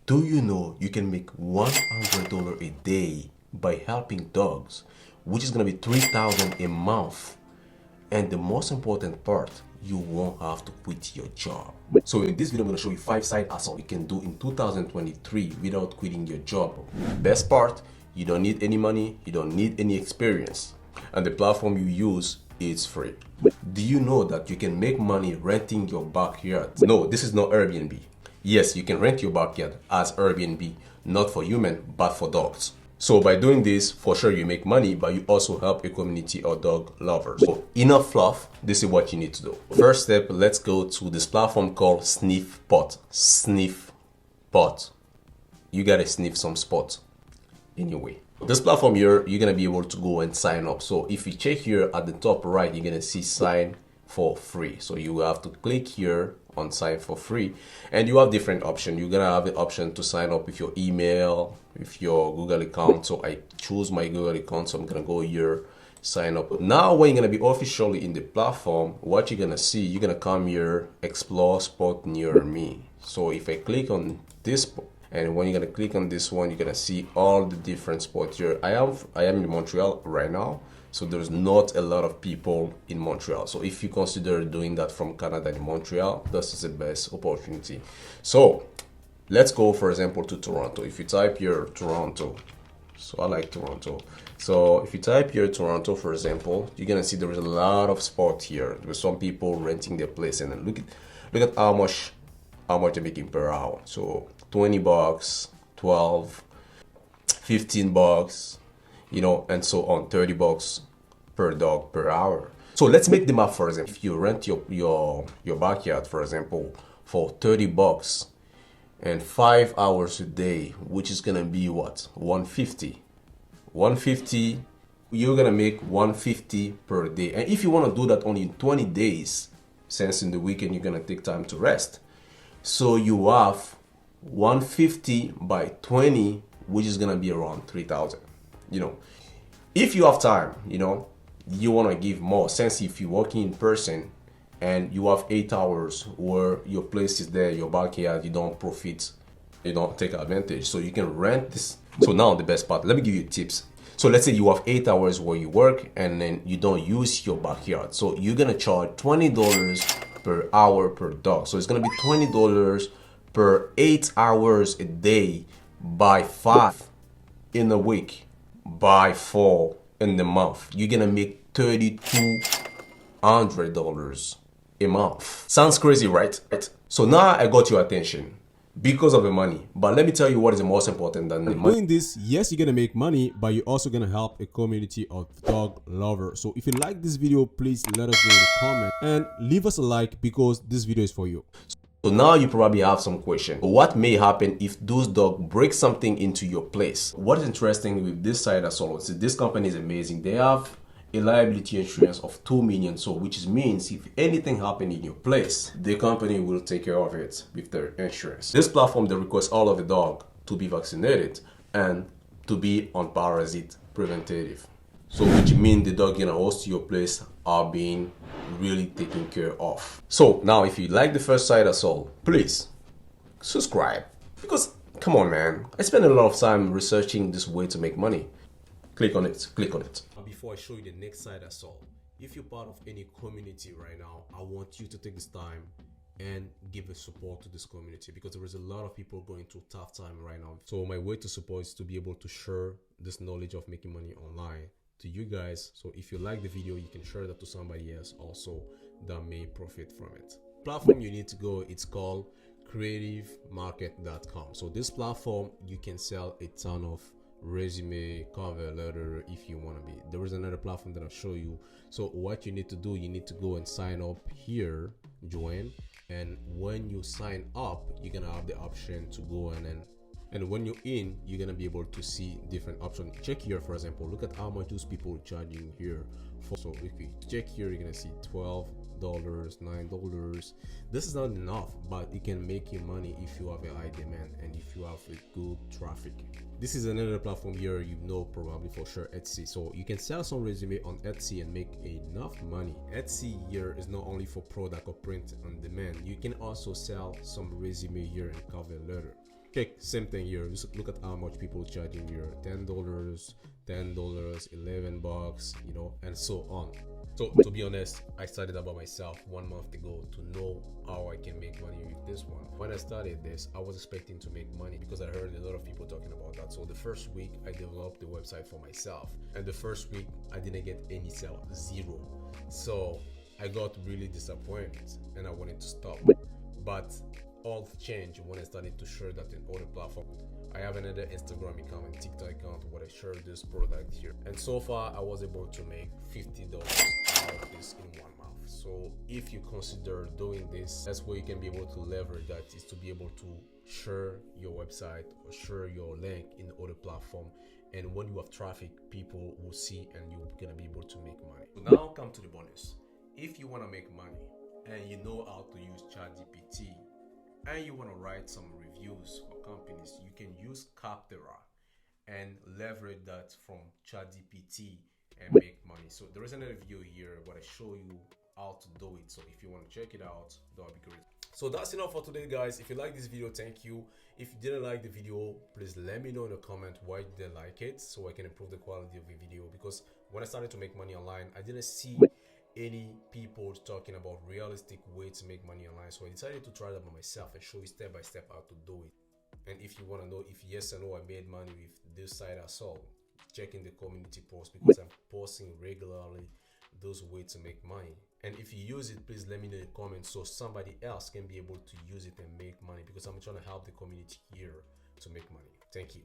Do you know you can make $100 a day by helping dogs, which is going to be $3,000 a month? And the most important part, you won't have to quit your job. So in this video, I'm going to show you 5 side hustles you can do in 2023 without quitting your job. Best part, you don't need any money, you don't need any experience, and the platform you use is free. Do you know that you can make money renting your backyard? No, this is not Airbnb. Yes, you can rent your backyard as Airbnb, not for human, but for dogs. So by doing this, for sure you make money, but you also help a community of dog lovers. So enough fluff, this is what you need to do. First step, let's go to this platform called SniffPot. SniffPot. You gotta sniff some spots anyway. This platform here, you're gonna be able to go and sign up. So if you check here at the top right, you're gonna see sign for free. So you have to click here on sign for free, and you have different options. You're gonna have the option to sign up with your email, with your Google account. So I choose my Google account, so I'm gonna go here, sign up. Now when you're gonna be officially in the platform, what you're gonna see, you're gonna come here, explore spot near me. So if I click on this, and when you're gonna click on this one, you're gonna see all the different spots here. I am in Montreal right now, so there's not a lot of people in Montreal. So if you consider doing that from Canada in Montreal, this is the best opportunity. So let's go, for example, to Toronto. If you type here Toronto, so I like Toronto. So if you type here Toronto, for example, you're gonna see there is a lot of spots here. There's some people renting their place, and then look at how much they're making per hour. So $20, 12, $15, you know, and so on, $30 per dog per hour. So let's make the math. For example, if you rent your backyard, for example, for $30 and 5 hours a day, which is gonna be what, 150, you're gonna make 150 per day. And if you want to do that only in 20 days, since in the weekend you're gonna take time to rest, so you have 150 by 20, which is gonna be around 3,000. You know, if you have time, you know, you want to give more, since if you're working in person and you have 8 hours where your place is there, your backyard, you don't profit, you don't take advantage, so you can rent this. So now the best part, let me give you tips. So let's say you have 8 hours where you work and then you don't use your backyard, so you're gonna charge $20 per hour per dog. So it's gonna be $20 per 8 hours a day, by 5 in a week, by 4 in the month. You're gonna make $3,200 a month. Sounds crazy, right? So now I got your attention because of the money, but let me tell you what is the most important than the money. Doing this, yes, you're gonna make money, but you're also gonna help a community of dog lovers. So if you like this video, please let us know in the comment and leave us a like, because this video is for you. So now you probably have some question. What may happen if those dogs break something into your place? What is interesting with this side as well, this company is amazing. They have a liability insurance of $2 million. So which means if anything happen in your place, the company will take care of it with their insurance. This platform, they request all of the dog to be vaccinated and to be on parasite preventative. So which means the dog in a host to your place are being really taken care of. So now if you like the first side hustle, please subscribe, because come on man, I spend a lot of time researching this way to make money. Click on it. Before I show you the next side hustle, if you're part of any community right now, I want you to take this time and give a support to this community, because there is a lot of people going through tough time right now. So my way to support is to be able to share this knowledge of making money online to you guys. So if you like the video, you can share that to somebody else also that may profit from it. Platform you need to go, it's called creativemarket.com. So this platform, you can sell a ton of resume, cover letter if you want to be. There is another platform that I'll show you. So what you need to do, you need to go and sign up here, join, and when you sign up, you're gonna have the option to go and when you're in, you're gonna be able to see different options. Check here, for example, look at how much those people are charging here for. So if you check here, you're gonna see $12, $9. This is not enough, but it can make you money if you have a high demand and if you have a good traffic. This is another platform here, you know, probably for sure, Etsy. So you can sell some resume on Etsy and make enough money. Etsy here is not only for product or print on demand. You can also sell some resume here and cover letter. Okay, same thing here. Just look at how much people charging here: $10, $10, $11, you know, and so on. So to be honest, I started about myself 1 month ago to know how I can make money with this one. When I started this, I was expecting to make money because I heard a lot of people talking about that. So the first week I developed the website for myself, and the first week I didn't get any sale, zero. So I got really disappointed and I wanted to stop. But all changed when I started to share that in other platforms. I have another Instagram account and TikTok account where I share this product here. And so far I was able to make $50 out of this in 1 month. So if you consider doing this, that's where you can be able to leverage that, is to be able to share your website or share your link in other platform. And when you have traffic, people will see and you're gonna be able to make money. So now come to the bonus. If you wanna make money and you know how to use ChatGPT, and you want to write some reviews for companies, you can use Capterra and leverage that from ChatGPT and make money. So there is another video here where I show you how to do it. So if you want to check it out, that would be great. So that's enough for today, guys. If you like this video, thank you. If you didn't like the video, please let me know in the comment why you didn't like it, so I can improve the quality of the video. Because when I started to make money online, I didn't see any people talking about realistic way to make money online, so I decided to try that by myself and show you step by step how to do it. And if you want to know if yes or no I made money with this site I saw, check in the community post, because I'm posting regularly those ways to make money. And if you use it, please let me know in the comments so somebody else can be able to use it and make money, because I'm trying to help the community here to make money. Thank you.